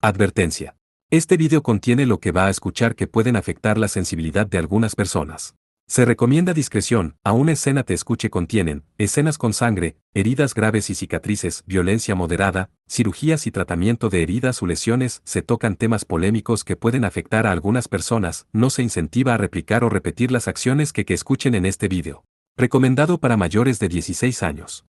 Advertencia. Este video contiene lo que va a escuchar que pueden afectar la sensibilidad de algunas personas. Se recomienda discreción, aún escena te escuche contienen, escenas con sangre, heridas graves y cicatrices, violencia moderada, cirugías y tratamiento de heridas o lesiones, se tocan temas polémicos que pueden afectar a algunas personas, no se incentiva a replicar o repetir las acciones que escuchen en este video. Recomendado para mayores de 16 años.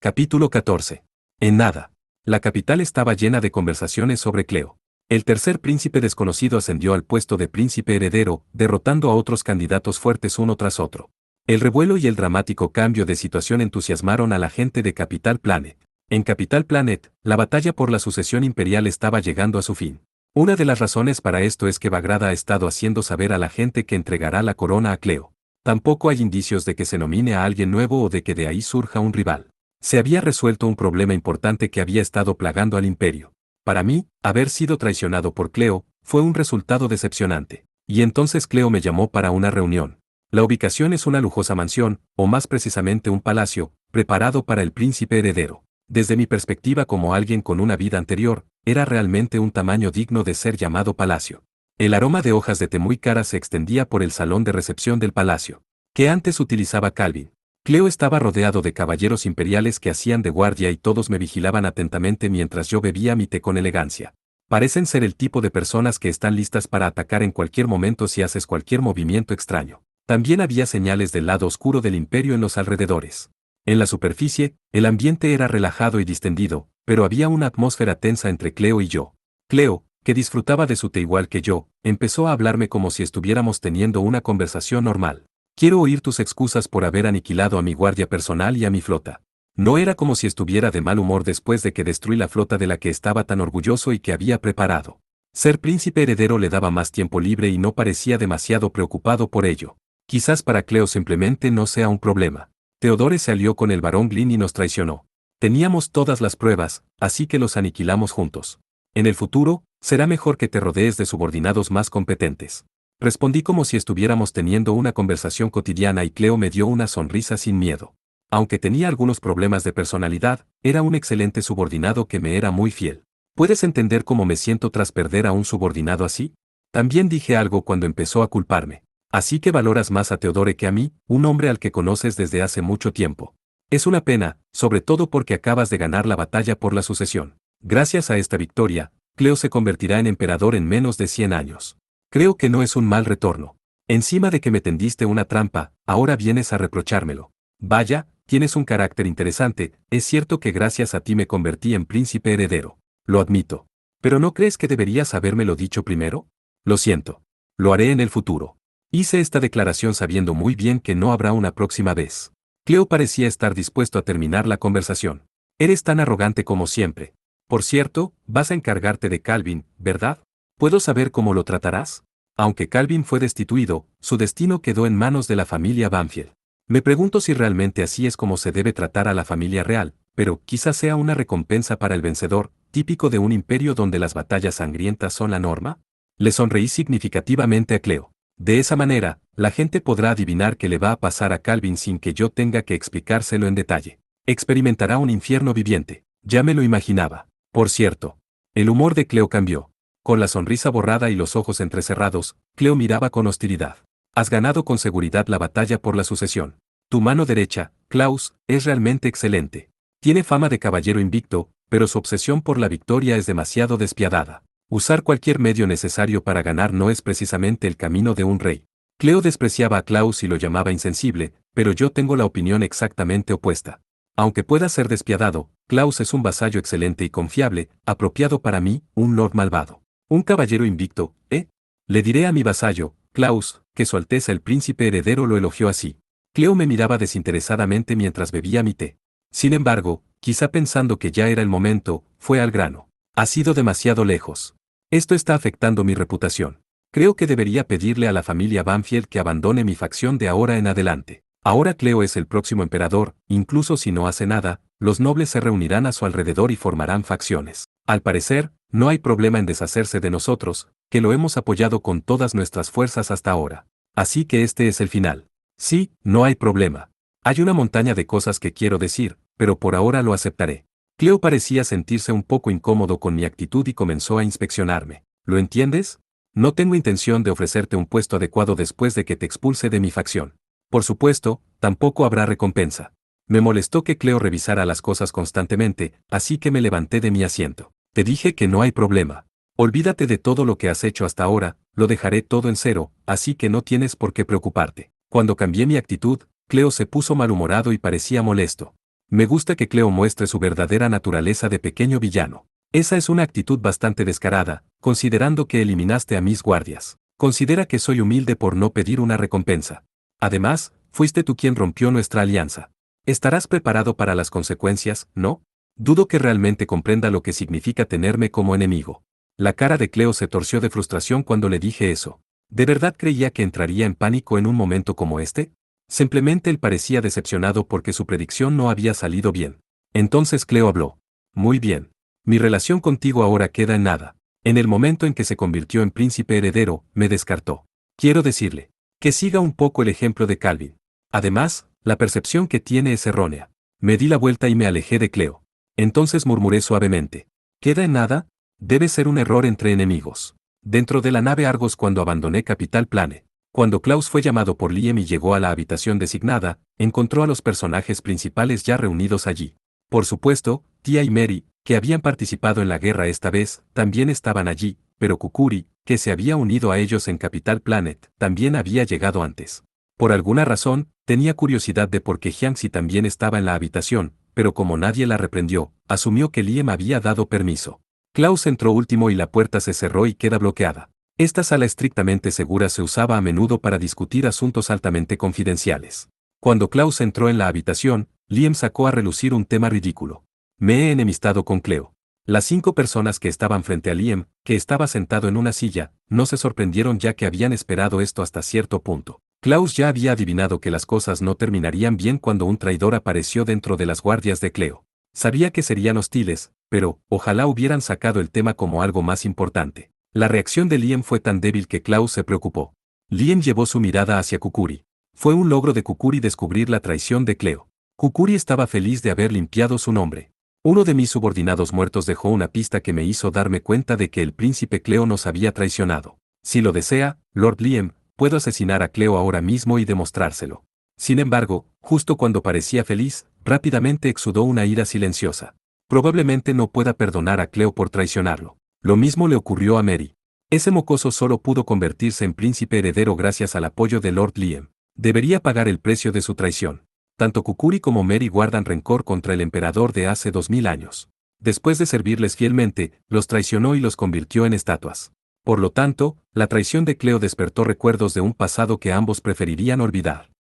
Capítulo 14. En nada. La capital estaba llena de conversaciones sobre Cleo. El tercer príncipe desconocido ascendió al puesto de príncipe heredero, derrotando a otros candidatos fuertes uno tras otro. El revuelo y el dramático cambio de situación entusiasmaron a la gente de Capital Planet. En Capital Planet, la batalla por la sucesión imperial estaba llegando a su fin. Una de las razones para esto es que Bagrada ha estado haciendo saber a la gente que entregará la corona a Cleo. Tampoco hay indicios de que se nomine a alguien nuevo o de que de ahí surja un rival. Se había resuelto un problema importante que había estado plagando al imperio. Para mí, haber sido traicionado por Cleo fue un resultado decepcionante. Y entonces Cleo me llamó para una reunión. La ubicación es una lujosa mansión, o más precisamente un palacio, preparado para el príncipe heredero. Desde mi perspectiva como alguien con una vida anterior, era realmente un tamaño digno de ser llamado palacio. El aroma de hojas de té muy caras se extendía por el salón de recepción del palacio, que antes utilizaba Calvin. Cleo estaba rodeado de caballeros imperiales que hacían de guardia y todos me vigilaban atentamente mientras yo bebía mi té con elegancia. Parecen ser el tipo de personas que están listas para atacar en cualquier momento si haces cualquier movimiento extraño. También había señales del lado oscuro del imperio en los alrededores. En la superficie, el ambiente era relajado y distendido, pero había una atmósfera tensa entre Cleo y yo. Cleo, que disfrutaba de su té igual que yo, empezó a hablarme como si estuviéramos teniendo una conversación normal. Quiero oír tus excusas por haber aniquilado a mi guardia personal y a mi flota. No era como si estuviera de mal humor después de que destruí la flota de la que estaba tan orgulloso y que había preparado. Ser príncipe heredero le daba más tiempo libre y no parecía demasiado preocupado por ello. Quizás para Cleo simplemente no sea un problema. Theodore se alió con el barón Glynn y nos traicionó. Teníamos todas las pruebas, así que los aniquilamos juntos. En el futuro, será mejor que te rodees de subordinados más competentes. Respondí como si estuviéramos teniendo una conversación cotidiana y Cleo me dio una sonrisa sin miedo. Aunque tenía algunos problemas de personalidad, era un excelente subordinado que me era muy fiel. ¿Puedes entender cómo me siento tras perder a un subordinado así? También dije algo cuando empezó a culparme. Así que valoras más a Theodore que a mí, un hombre al que conoces desde hace mucho tiempo. Es una pena, sobre todo porque acabas de ganar la batalla por la sucesión. Gracias a esta victoria, Cleo se convertirá en emperador en menos de 100 años. Creo que no es un mal retorno. Encima de que me tendiste una trampa, ahora vienes a reprochármelo. Vaya, tienes un carácter interesante, es cierto que gracias a ti me convertí en príncipe heredero. Lo admito. ¿Pero no crees que deberías habérmelo dicho primero? Lo siento. Lo haré en el futuro. Hice esta declaración sabiendo muy bien que no habrá una próxima vez. Cleo parecía estar dispuesto a terminar la conversación. Eres tan arrogante como siempre. Por cierto, vas a encargarte de Calvin, ¿verdad? ¿Puedo saber cómo lo tratarás? Aunque Calvin fue destituido, su destino quedó en manos de la familia Banfield. Me pregunto si realmente así es como se debe tratar a la familia real, pero quizás sea una recompensa para el vencedor, típico de un imperio donde las batallas sangrientas son la norma. Le sonreí significativamente a Cleo. De esa manera, la gente podrá adivinar qué le va a pasar a Calvin sin que yo tenga que explicárselo en detalle. Experimentará un infierno viviente. Ya me lo imaginaba. Por cierto, el humor de Cleo cambió. Con la sonrisa borrada y los ojos entrecerrados, Cleo miraba con hostilidad. Has ganado con seguridad la batalla por la sucesión. Tu mano derecha, Klaus, es realmente excelente. Tiene fama de caballero invicto, pero su obsesión por la victoria es demasiado despiadada. Usar cualquier medio necesario para ganar no es precisamente el camino de un rey. Cleo despreciaba a Klaus y lo llamaba insensible, pero yo tengo la opinión exactamente opuesta. Aunque pueda ser despiadado, Klaus es un vasallo excelente y confiable, apropiado para mí, un lord malvado. Un caballero invicto, ¿eh? Le diré a mi vasallo, Klaus, que su Alteza el príncipe heredero lo elogió así. Cleo me miraba desinteresadamente mientras bebía mi té. Sin embargo, quizá pensando que ya era el momento, fue al grano. Ha sido demasiado lejos. Esto está afectando mi reputación. Creo que debería pedirle a la familia Banfield que abandone mi facción de ahora en adelante. Ahora Cleo es el próximo emperador, incluso si no hace nada, los nobles se reunirán a su alrededor y formarán facciones. Al parecer, no hay problema en deshacerse de nosotros, que lo hemos apoyado con todas nuestras fuerzas hasta ahora. Así que este es el final. Sí, no hay problema. Hay una montaña de cosas que quiero decir, pero por ahora lo aceptaré. Cleo parecía sentirse un poco incómodo con mi actitud y comenzó a inspeccionarme. ¿Lo entiendes? No tengo intención de ofrecerte un puesto adecuado después de que te expulse de mi facción. Por supuesto, tampoco habrá recompensa. Me molestó que Cleo revisara las cosas constantemente, así que me levanté de mi asiento. Te dije que no hay problema. Olvídate de todo lo que has hecho hasta ahora, lo dejaré todo en cero, así que no tienes por qué preocuparte. Cuando cambié mi actitud, Cleo se puso malhumorado y parecía molesto. Me gusta que Cleo muestre su verdadera naturaleza de pequeño villano. Esa es una actitud bastante descarada, considerando que eliminaste a mis guardias. Considera que soy humilde por no pedir una recompensa. Además, fuiste tú quien rompió nuestra alianza. Estarás preparado para las consecuencias, ¿no? Dudo que realmente comprenda lo que significa tenerme como enemigo. La cara de Cleo se torció de frustración cuando le dije eso. ¿De verdad creía que entraría en pánico en un momento como este? Simplemente él parecía decepcionado porque su predicción no había salido bien. Entonces Cleo habló. Muy bien. Mi relación contigo ahora queda en nada. En el momento en que se convirtió en príncipe heredero, me descartó. Quiero decirle, que siga un poco el ejemplo de Calvin. Además, la percepción que tiene es errónea. Me di la vuelta y me alejé de Cleo. Entonces murmuré suavemente. ¿Queda en nada? Debe ser un error entre enemigos. Dentro de la nave Argos cuando abandoné Capital Planet. Cuando Klaus fue llamado por Liam y llegó a la habitación designada, encontró a los personajes principales ya reunidos allí. Por supuesto, Tia y Mary, que habían participado en la guerra esta vez, también estaban allí, pero Kukuri, que se había unido a ellos en Capital Planet, también había llegado antes. Por alguna razón, tenía curiosidad de por qué Jiangxi también estaba en la habitación, pero como nadie la reprendió, asumió que Liam había dado permiso. Klaus entró último y la puerta se cerró y queda bloqueada. Esta sala estrictamente segura se usaba a menudo para discutir asuntos altamente confidenciales. Cuando Klaus entró en la habitación, Liam sacó a relucir un tema ridículo. Me he enemistado con Cleo. Las 5 personas que estaban frente a Liam, que estaba sentado en una silla, no se sorprendieron ya que habían esperado esto hasta cierto punto. Klaus ya había adivinado que las cosas no terminarían bien cuando un traidor apareció dentro de las guardias de Cleo. Sabía que serían hostiles, pero ojalá hubieran sacado el tema como algo más importante. La reacción de Liam fue tan débil que Klaus se preocupó. Liam llevó su mirada hacia Kukuri. Fue un logro de Kukuri descubrir la traición de Cleo. Kukuri estaba feliz de haber limpiado su nombre. Uno de mis subordinados muertos dejó una pista que me hizo darme cuenta de que el príncipe Cleo nos había traicionado. Si lo desea, Lord Liam, puedo asesinar a Cleo ahora mismo y demostrárselo. Sin embargo, justo cuando parecía feliz, rápidamente exudó una ira silenciosa. Probablemente no pueda perdonar a Cleo por traicionarlo. Lo mismo le ocurrió a Mary. Ese mocoso solo pudo convertirse en príncipe heredero gracias al apoyo de Lord Liam. Debería pagar el precio de su traición. Tanto Kukuri como Mary guardan rencor contra el emperador de hace 2000 años. Después de servirles fielmente, los traicionó y los convirtió en estatuas. Por lo tanto, la traición de Cleo despertó recuerdos de un pasado que ambos preferirían olvidar.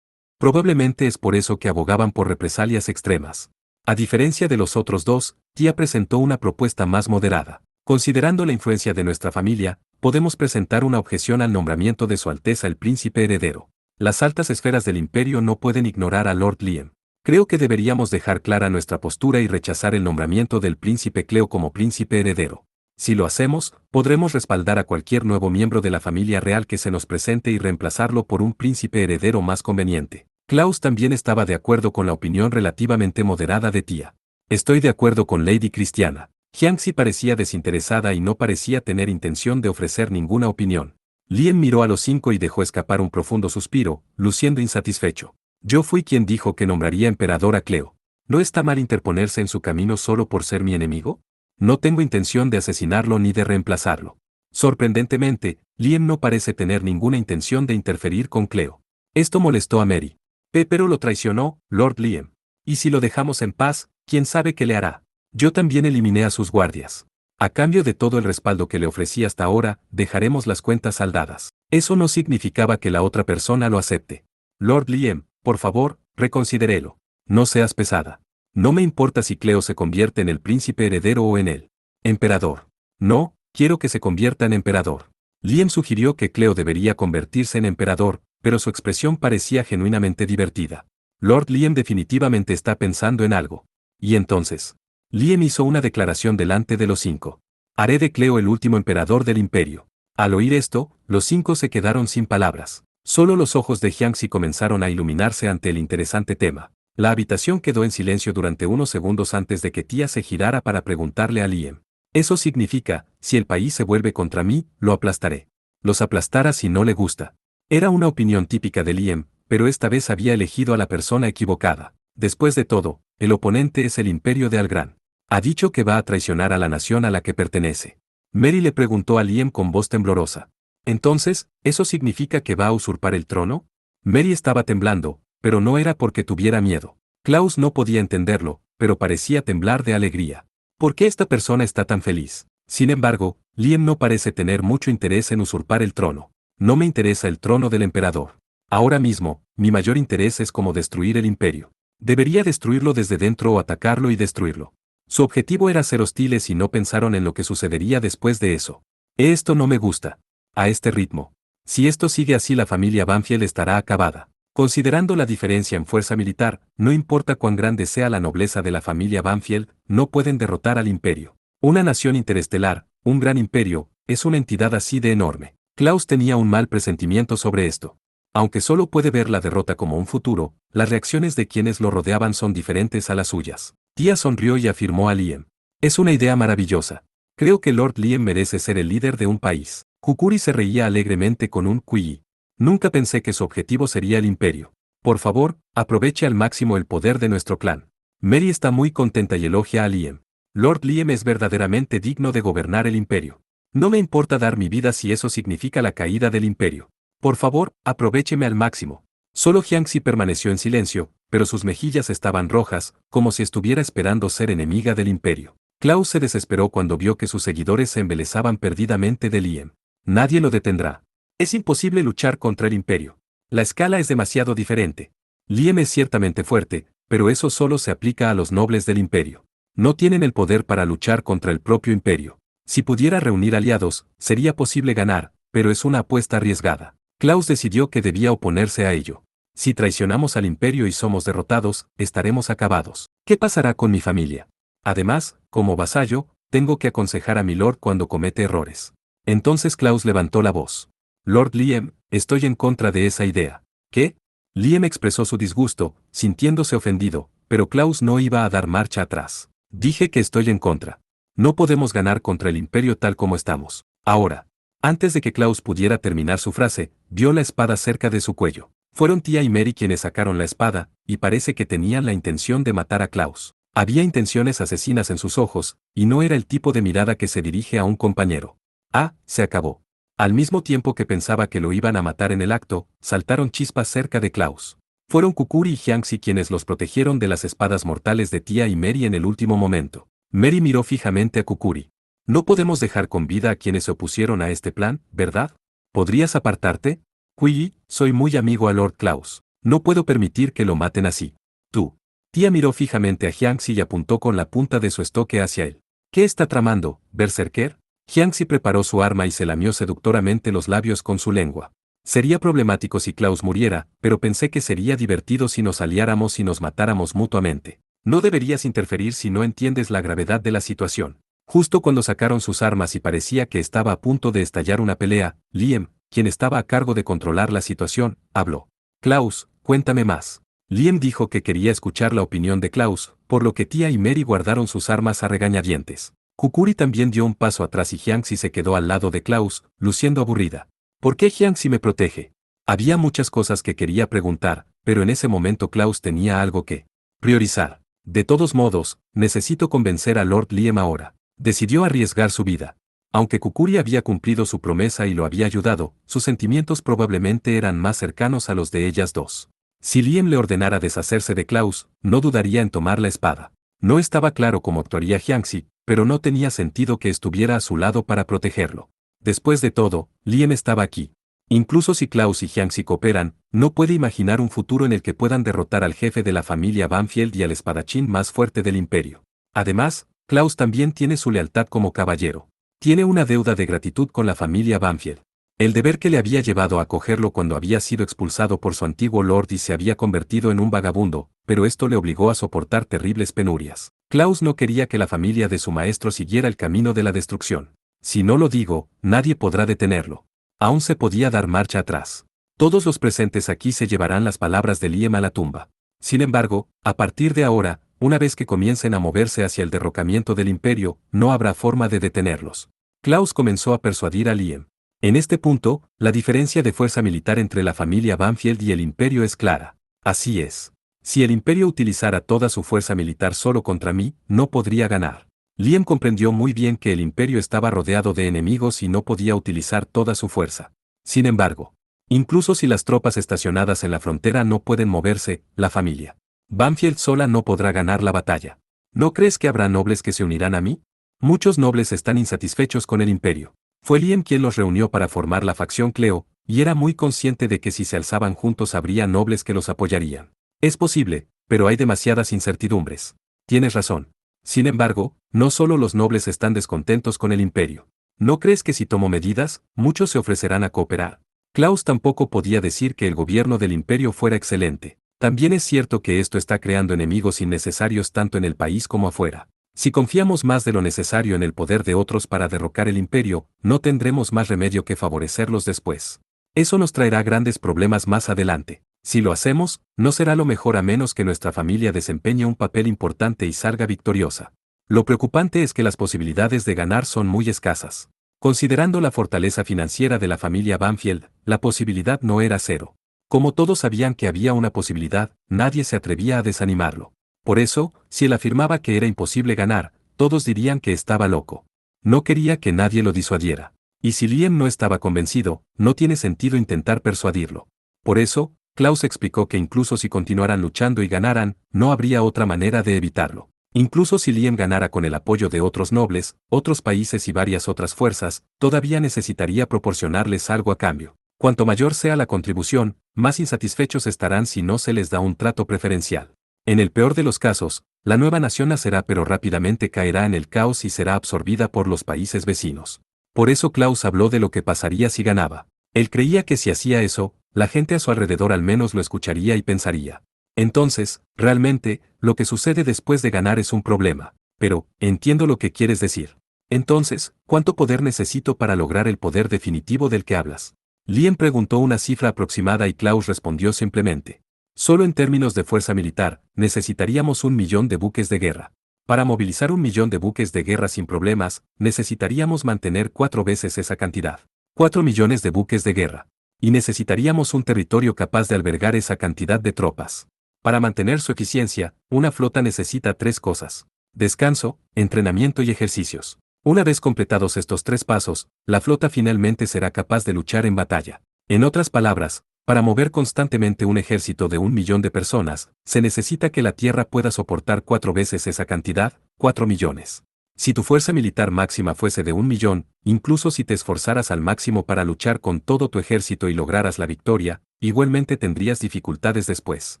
Probablemente es por eso que abogaban por represalias extremas. A diferencia de los otros dos, Tia presentó una propuesta más moderada. Considerando la influencia de nuestra familia, podemos presentar una objeción al nombramiento de Su Alteza el Príncipe Heredero. Las altas esferas del imperio no pueden ignorar a Lord Liam. Creo que deberíamos dejar clara nuestra postura y rechazar el nombramiento del Príncipe Cleo como Príncipe Heredero. Si lo hacemos, podremos respaldar a cualquier nuevo miembro de la familia real que se nos presente y reemplazarlo por un príncipe heredero más conveniente. Klaus también estaba de acuerdo con la opinión relativamente moderada de Tía. Estoy de acuerdo con Lady Cristiana. Jiangxi parecía desinteresada y no parecía tener intención de ofrecer ninguna opinión. Lien miró a los 5 y dejó escapar un profundo suspiro, luciendo insatisfecho. Yo fui quien dijo que nombraría emperador a Cleo. ¿No está mal interponerse en su camino solo por ser mi enemigo? No tengo intención de asesinarlo ni de reemplazarlo. Sorprendentemente, Lien no parece tener ninguna intención de interferir con Cleo. Esto molestó a Mary. Pero lo traicionó, Lord Lien. Y si lo dejamos en paz, ¿quién sabe qué le hará? Yo también eliminé a sus guardias. A cambio de todo el respaldo que le ofrecí hasta ahora, dejaremos las cuentas saldadas. Eso no significaba que la otra persona lo acepte. Lord Lien, por favor, reconsidérelo. No seas pesada. No me importa si Cleo se convierte en el príncipe heredero o en el emperador. No, quiero que se convierta en emperador. Lien sugirió que Cleo debería convertirse en emperador, pero su expresión parecía genuinamente divertida. Lord Lien definitivamente está pensando en algo. Y entonces, Lien hizo una declaración delante de los 5. Haré de Cleo el último emperador del imperio. Al oír esto, los 5 se quedaron sin palabras. Solo los ojos de Jiangxi comenzaron a iluminarse ante el interesante tema. La habitación quedó en silencio durante unos segundos antes de que Tía se girara para preguntarle a Lien. Eso significa, si el país se vuelve contra mí, lo aplastaré. Los aplastará si no le gusta. Era una opinión típica de Lien, pero esta vez había elegido a la persona equivocada. Después de todo, el oponente es el imperio de Algran. Ha dicho que va a traicionar a la nación a la que pertenece. Mary le preguntó a Lien con voz temblorosa. Entonces, ¿eso significa que va a usurpar el trono? Mary estaba temblando, pero no era porque tuviera miedo. Klaus no podía entenderlo, pero parecía temblar de alegría. ¿Por qué esta persona está tan feliz? Sin embargo, Lien no parece tener mucho interés en usurpar el trono. No me interesa el trono del emperador. Ahora mismo, mi mayor interés es cómo destruir el imperio. Debería destruirlo desde dentro o atacarlo y destruirlo. Su objetivo era ser hostiles y no pensaron en lo que sucedería después de eso. Esto no me gusta. A este ritmo. Si esto sigue así, la familia Banfield estará acabada. Considerando la diferencia en fuerza militar, no importa cuán grande sea la nobleza de la familia Banfield, no pueden derrotar al imperio. Una nación interestelar, un gran imperio, es una entidad así de enorme. Klaus tenía un mal presentimiento sobre esto. Aunque solo puede ver la derrota como un futuro, las reacciones de quienes lo rodeaban son diferentes a las suyas. Tía sonrió y afirmó a Lien. Es una idea maravillosa. Creo que Lord Lien merece ser el líder de un país. Kukuri se reía alegremente con un kui. Nunca pensé que su objetivo sería el imperio. Por favor, aproveche al máximo el poder de nuestro clan. Mary está muy contenta y elogia a Liem. Lord Liem es verdaderamente digno de gobernar el imperio. No me importa dar mi vida si eso significa la caída del imperio. Por favor, aprovécheme al máximo. Solo Jiangxi permaneció en silencio, pero sus mejillas estaban rojas, como si estuviera esperando ser enemiga del imperio. Klaus se desesperó cuando vio que sus seguidores se embelesaban perdidamente de Liem. Nadie lo detendrá. Es imposible luchar contra el imperio. La escala es demasiado diferente. Liem es ciertamente fuerte, pero eso solo se aplica a los nobles del imperio. No tienen el poder para luchar contra el propio imperio. Si pudiera reunir aliados, sería posible ganar, pero es una apuesta arriesgada. Klaus decidió que debía oponerse a ello. Si traicionamos al imperio y somos derrotados, estaremos acabados. ¿Qué pasará con mi familia? Además, como vasallo, tengo que aconsejar a mi lord cuando comete errores. Entonces Klaus levantó la voz. Lord Liem, estoy en contra de esa idea. ¿Qué? Liem expresó su disgusto, sintiéndose ofendido, pero Klaus no iba a dar marcha atrás. Dije que estoy en contra. No podemos ganar contra el imperio tal como estamos. Ahora. Antes de que Klaus pudiera terminar su frase, vio la espada cerca de su cuello. Fueron Tía y Mary quienes sacaron la espada, y parece que tenían la intención de matar a Klaus. Había intenciones asesinas en sus ojos, y no era el tipo de mirada que se dirige a un compañero. Ah, se acabó. Al mismo tiempo que pensaba que lo iban a matar en el acto, saltaron chispas cerca de Klaus. Fueron Kukuri y Jiangxi quienes los protegieron de las espadas mortales de Tía y Mary en el último momento. Mary miró fijamente a Kukuri. No podemos dejar con vida a quienes se opusieron a este plan, ¿verdad? ¿Podrías apartarte? Kui, soy muy amigo a Lord Klaus. No puedo permitir que lo maten así. Tú. Tía miró fijamente a Jiangxi y apuntó con la punta de su estoque hacia él. ¿Qué está tramando, berserker? Jiangxi preparó su arma y se lamió seductoramente los labios con su lengua. Sería problemático si Klaus muriera, pero pensé que sería divertido si nos aliáramos y nos matáramos mutuamente. No deberías interferir si no entiendes la gravedad de la situación. Justo cuando sacaron sus armas y parecía que estaba a punto de estallar una pelea, Liam, quien estaba a cargo de controlar la situación, habló. Klaus, cuéntame más. Liam dijo que quería escuchar la opinión de Klaus, por lo que Tia y Mary guardaron sus armas a regañadientes. Kukuri también dio un paso atrás y Hyangxi se quedó al lado de Klaus, luciendo aburrida. ¿Por qué Hyangxi me protege? Había muchas cosas que quería preguntar, pero en ese momento Klaus tenía algo que priorizar. De todos modos, necesito convencer a Lord Liam ahora. Decidió arriesgar su vida. Aunque Kukuri había cumplido su promesa y lo había ayudado, sus sentimientos probablemente eran más cercanos a los de ellas dos. Si Liam le ordenara deshacerse de Klaus, no dudaría en tomar la espada. No estaba claro cómo actuaría Hyangxi, pero no tenía sentido que estuviera a su lado para protegerlo. Después de todo, Liam estaba aquí. Incluso si Klaus y Hyangxi cooperan, no puede imaginar un futuro en el que puedan derrotar al jefe de la familia Banfield y al espadachín más fuerte del imperio. Además, Klaus también tiene su lealtad como caballero. Tiene una deuda de gratitud con la familia Banfield. El deber que le había llevado a acogerlo cuando había sido expulsado por su antiguo lord y se había convertido en un vagabundo, pero esto le obligó a soportar terribles penurias. Klaus no quería que la familia de su maestro siguiera el camino de la destrucción. Si no lo digo, nadie podrá detenerlo. Aún se podía dar marcha atrás. Todos los presentes aquí se llevarán las palabras de Liam a la tumba. Sin embargo, a partir de ahora, una vez que comiencen a moverse hacia el derrocamiento del imperio, no habrá forma de detenerlos. Klaus comenzó a persuadir a Liam. En este punto, la diferencia de fuerza militar entre la familia Banfield y el imperio es clara. Así es. Si el imperio utilizara toda su fuerza militar solo contra mí, no podría ganar. Liam comprendió muy bien que el imperio estaba rodeado de enemigos y no podía utilizar toda su fuerza. Sin embargo, incluso si las tropas estacionadas en la frontera no pueden moverse, la familia Banfield sola no podrá ganar la batalla. ¿No crees que habrá nobles que se unirán a mí? Muchos nobles están insatisfechos con el imperio. Fue Liam quien los reunió para formar la facción Cleo, y era muy consciente de que si se alzaban juntos habría nobles que los apoyarían. Es posible, pero hay demasiadas incertidumbres. Tienes razón. Sin embargo, no solo los nobles están descontentos con el imperio. ¿No crees que si tomo medidas, muchos se ofrecerán a cooperar? Klaus tampoco podía decir que el gobierno del imperio fuera excelente. También es cierto que esto está creando enemigos innecesarios tanto en el país como afuera. Si confiamos más de lo necesario en el poder de otros para derrocar el imperio, no tendremos más remedio que favorecerlos después. Eso nos traerá grandes problemas más adelante. Si lo hacemos, no será lo mejor a menos que nuestra familia desempeñe un papel importante y salga victoriosa. Lo preocupante es que las posibilidades de ganar son muy escasas. Considerando la fortaleza financiera de la familia Banfield, la posibilidad no era cero. Como todos sabían que había una posibilidad, nadie se atrevía a desanimarlo. Por eso, si él afirmaba que era imposible ganar, todos dirían que estaba loco. No quería que nadie lo disuadiera. Y si Liam no estaba convencido, no tiene sentido intentar persuadirlo. Por eso, Klaus explicó que incluso si continuaran luchando y ganaran, no habría otra manera de evitarlo. Incluso si Liam ganara con el apoyo de otros nobles, otros países y varias otras fuerzas, todavía necesitaría proporcionarles algo a cambio. Cuanto mayor sea la contribución, más insatisfechos estarán si no se les da un trato preferencial. En el peor de los casos, la nueva nación nacerá pero rápidamente caerá en el caos y será absorbida por los países vecinos. Por eso Klaus habló de lo que pasaría si ganaba. Él creía que si hacía eso, la gente a su alrededor al menos lo escucharía y pensaría. Entonces, realmente, lo que sucede después de ganar es un problema. Pero, entiendo lo que quieres decir. Entonces, ¿cuánto poder necesito para lograr el poder definitivo del que hablas? Liam preguntó una cifra aproximada y Klaus respondió simplemente. Solo en términos de fuerza militar, necesitaríamos 1.000.000 de buques de guerra. Para movilizar 1.000.000 de buques de guerra sin problemas, necesitaríamos mantener 4 veces esa cantidad. 4 millones de buques de guerra. Y necesitaríamos un territorio capaz de albergar esa cantidad de tropas. Para mantener su eficiencia, una flota necesita 3 cosas: descanso, entrenamiento y ejercicios. Una vez completados estos 3 pasos, la flota finalmente será capaz de luchar en batalla. En otras palabras, para mover constantemente un ejército de 1.000.000 de personas, se necesita que la tierra pueda soportar 4 veces esa cantidad, 4 millones. Si tu fuerza militar máxima fuese de 1.000.000, incluso si te esforzaras al máximo para luchar con todo tu ejército y lograras la victoria, igualmente tendrías dificultades después.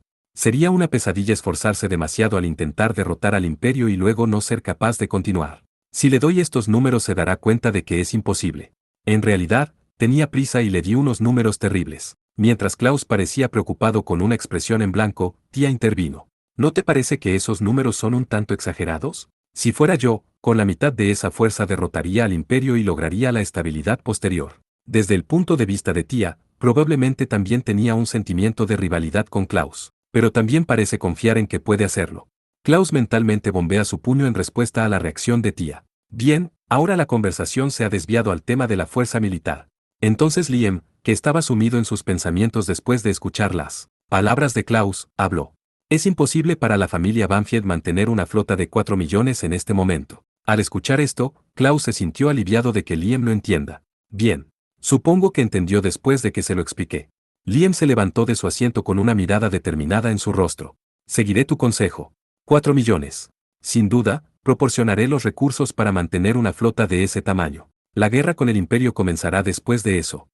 Sería una pesadilla esforzarse demasiado al intentar derrotar al imperio y luego no ser capaz de continuar. Si le doy estos números se dará cuenta de que es imposible. En realidad, tenía prisa y le di unos números terribles. Mientras Klaus parecía preocupado con una expresión en blanco, Tia intervino. ¿No te parece que esos números son un tanto exagerados? Si fuera yo, con la mitad de esa fuerza derrotaría al imperio y lograría la estabilidad posterior. Desde el punto de vista de Tia, probablemente también tenía un sentimiento de rivalidad con Klaus, pero también parece confiar en que puede hacerlo. Klaus mentalmente bombea su puño en respuesta a la reacción de Tia. Bien, ahora la conversación se ha desviado al tema de la fuerza militar. Entonces Liam, que estaba sumido en sus pensamientos después de escuchar las palabras de Klaus, habló. Es imposible para la familia Banfield mantener una flota de 4 millones en este momento. Al escuchar esto, Klaus se sintió aliviado de que Liam lo entienda. Bien. Supongo que entendió después de que se lo expliqué. Liam se levantó de su asiento con una mirada determinada en su rostro. Seguiré tu consejo. 4 millones. Sin duda, proporcionaré los recursos para mantener una flota de ese tamaño. La guerra con el imperio comenzará después de eso.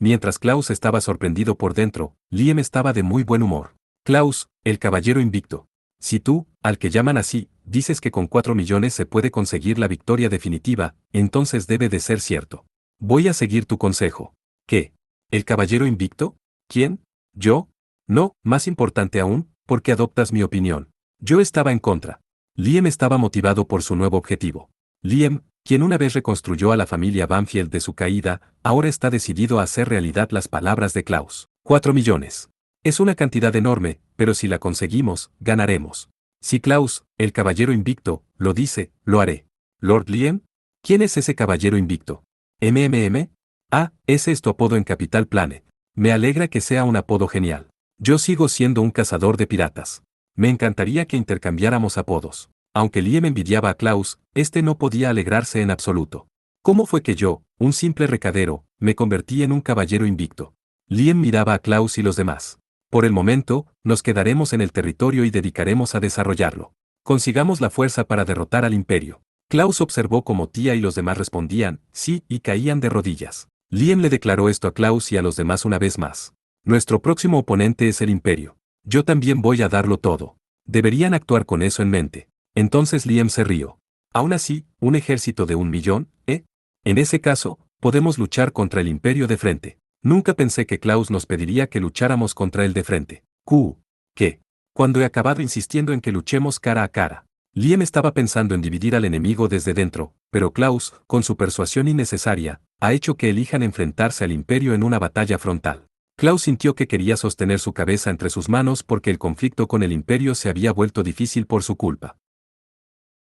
Mientras Klaus estaba sorprendido por dentro, Liam estaba de muy buen humor. Klaus, el caballero invicto. Si tú, al que llaman así, dices que con 4 millones se puede conseguir la victoria definitiva, entonces debe de ser cierto. Voy a seguir tu consejo. ¿Qué? ¿El caballero invicto? ¿Quién? ¿Yo? No, más importante aún, porque adoptas mi opinión. Yo estaba en contra. Liam estaba motivado por su nuevo objetivo. Liam, quien una vez reconstruyó a la familia Banfield de su caída, ahora está decidido a hacer realidad las palabras de Klaus. 4 millones. Es una cantidad enorme, pero si la conseguimos, ganaremos. Si Klaus, el caballero invicto, lo dice, lo haré. ¿Lord Liam? ¿Quién es ese caballero invicto? ¿MMM? Ah, ese es tu apodo en Capital Planet. Me alegra que sea un apodo genial. Yo sigo siendo un cazador de piratas. Me encantaría que intercambiáramos apodos. Aunque Liam envidiaba a Klaus, este no podía alegrarse en absoluto. ¿Cómo fue que yo, un simple recadero, me convertí en un caballero invicto? Liam miraba a Klaus y los demás. Por el momento, nos quedaremos en el territorio y dedicaremos a desarrollarlo. Consigamos la fuerza para derrotar al imperio. Klaus observó cómo Tia y los demás respondían, sí, y caían de rodillas. Liam le declaró esto a Klaus y a los demás una vez más. Nuestro próximo oponente es el imperio. Yo también voy a darlo todo. Deberían actuar con eso en mente. Entonces Liam se rió. Aún así, ¿un ejército de 1 millón? En ese caso, podemos luchar contra el imperio de frente. Nunca pensé que Klaus nos pediría que lucháramos contra él de frente. ¿Qué? Cuando he acabado insistiendo en que luchemos cara a cara. Liam estaba pensando en dividir al enemigo desde dentro, pero Klaus, con su persuasión innecesaria, ha hecho que elijan enfrentarse al imperio en una batalla frontal. Klaus sintió que quería sostener su cabeza entre sus manos porque el conflicto con el imperio se había vuelto difícil por su culpa.